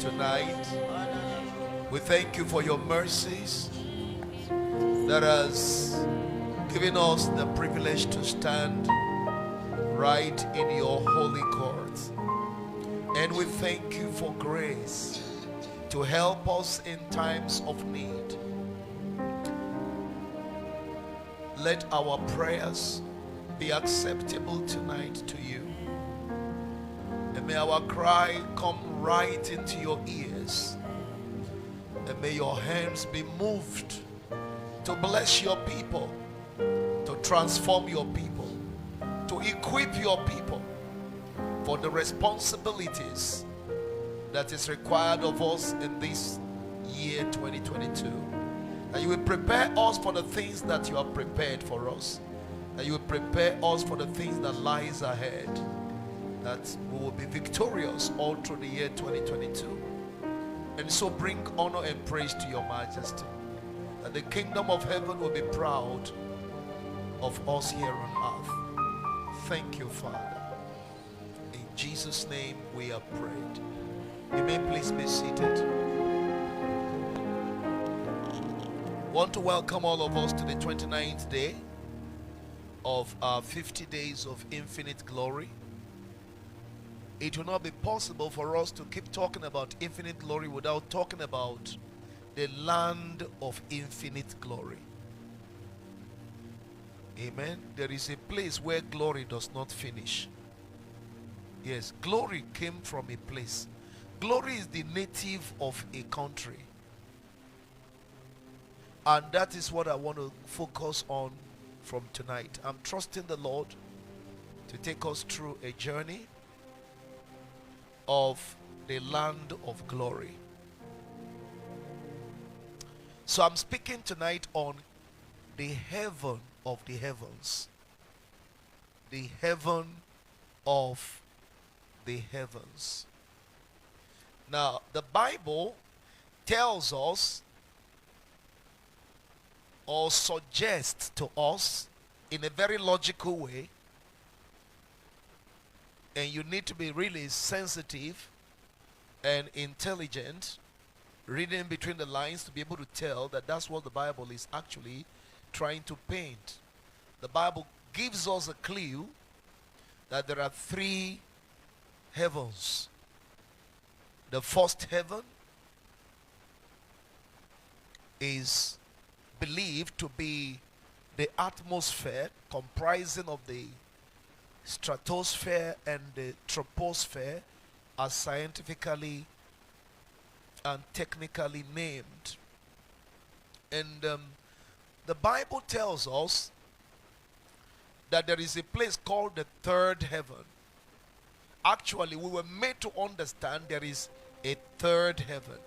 tonight. We thank you for your mercies that has given us the privilege to stand right in your holy court. And we thank you for grace to help us in times of need. Let our prayers be acceptable tonight to you. And may our cry come right into your ears. And may your hands be moved to bless your people, to transform your people, to equip your people for the responsibilities that is required of us in this year 2022. That you will prepare us for the things that you have prepared for us. That you will prepare us for the things that lies ahead. That we will be victorious all through the year 2022. And so bring honor and praise to your majesty. That the kingdom of heaven will be proud of us here on earth. Thank you, Father. In Jesus' name we have prayed. You may please be seated. I want to welcome all of us to the 29th day of our 50 days of infinite glory. It will not be possible for us to keep talking about infinite glory without talking about the land of infinite glory. Amen. There is a place where glory does not finish. Yes, glory came from a place. Glory is the native of a country. And that is what I want to focus on from tonight. I'm trusting the Lord to take us through a journey of the land of glory. So I'm speaking tonight on the heaven of the heavens. The heaven of the heavens. Now, the Bible tells us or suggests to us in a very logical way, and you need to be really sensitive and intelligent, reading between the lines, to be able to tell that that's what the Bible is actually trying to paint. The Bible gives us a clue that there are three heavens. The first heaven is believed to be the atmosphere comprising of the stratosphere and the troposphere, as scientifically and technically named. And the Bible tells us that there is a place called the third heaven. Actually, we were made to understand there is a third heaven.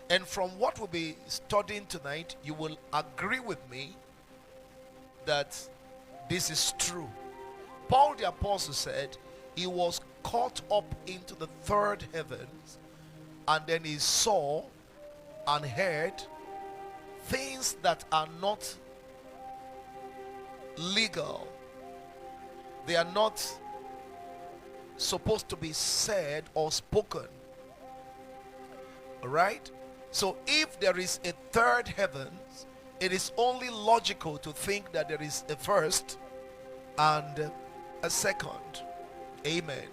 And from what we'll be studying tonight, you will agree with me that this is true. Paul the Apostle said he was caught up into the third heavens, and then he saw and heard things that are not legal. They are not supposed to be said or spoken. Alright? So if there is a third heaven, it is only logical to think that there is a first and a second. Amen.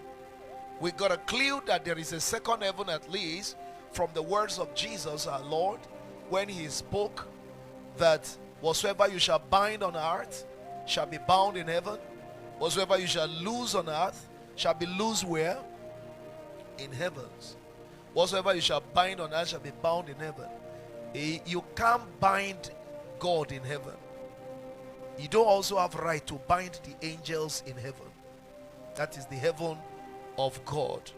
We got a clue that there is a second heaven, at least from the words of Jesus our Lord, when he spoke that whatsoever you shall bind on earth shall be bound in heaven, whatsoever you shall loose on earth shall be loose where? In heavens. Whatsoever you shall bind on earth shall be bound in heaven. You can't bind God in heaven. You don't also have right to bind the angels in heaven. That is the heaven of God.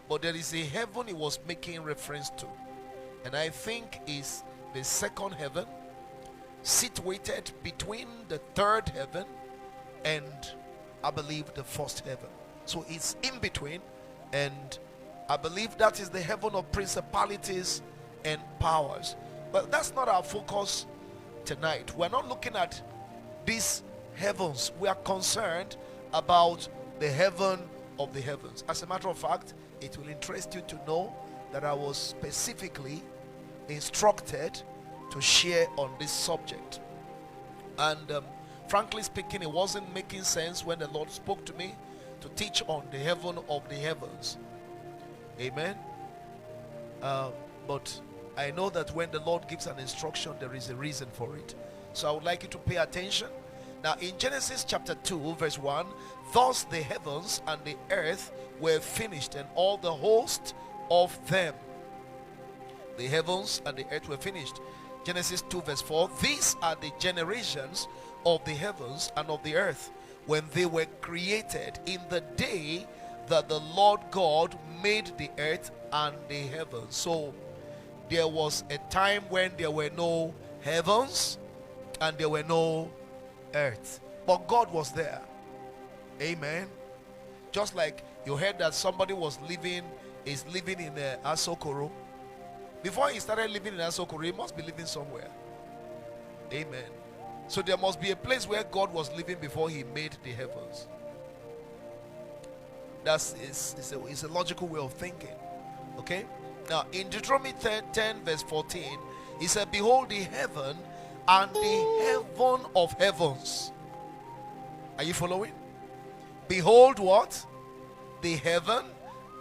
But there is a heaven he was making reference to, and I think is the second heaven, situated between the third heaven and I believe the first heaven. So it's in between, and I believe that is the heaven of principalities and powers. But that's not our focus tonight. We're not looking at these heavens. We are concerned about the heaven of the heavens. As a matter of fact, it will interest you to know that I was specifically instructed to share on this subject. And frankly speaking, it wasn't making sense when the Lord spoke to me to teach on the heaven of the heavens. Amen. But I know that when the Lord gives an instruction, there is a reason for it. So I would like you to pay attention. Now in Genesis chapter 2 verse 1, thus the heavens and the earth were finished, and all the host of them. The heavens and the earth were finished. Genesis 2 verse 4, these are the generations of the heavens and of the earth when they were created in the day that the Lord God made the earth and the heavens. So there was a time when there were no heavens and there were no earth, but God was there. Amen. Just like you heard that somebody is living in Asokoro. Before he started living in Asokoro, he must be living somewhere. Amen. So there must be a place where God was living before he made the heavens. It's a logical way of thinking. Okay. Now in Deuteronomy 10 verse 14, he said, behold the heaven and the heaven of heavens. Are you following? Behold what? The heaven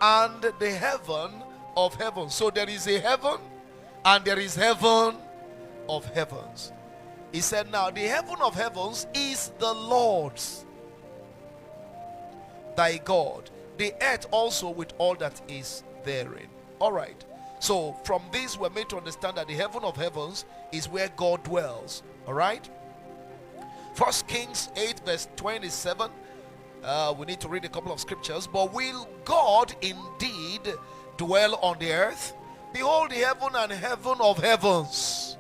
and the heaven of heavens. So there is a heaven and there is heaven of heavens. He said, now the heaven of heavens is the Lord's, thy God, the earth also with all that is therein. All right. So from this we're made to understand that the heaven of heavens is where God dwells. All right. 1 Kings 8 verse 27. We need to read a couple of scriptures. But will God indeed dwell on the earth? Behold, the heaven and heaven of heavens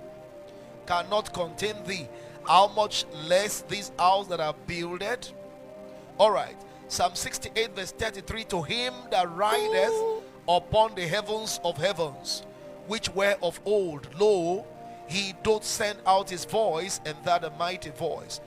cannot contain thee. How much less this house that are builded? All right. Psalm 68 verse 33. To him that rideth upon the heavens of heavens, which were of old, lo, he doth send out his voice, and that a mighty voice,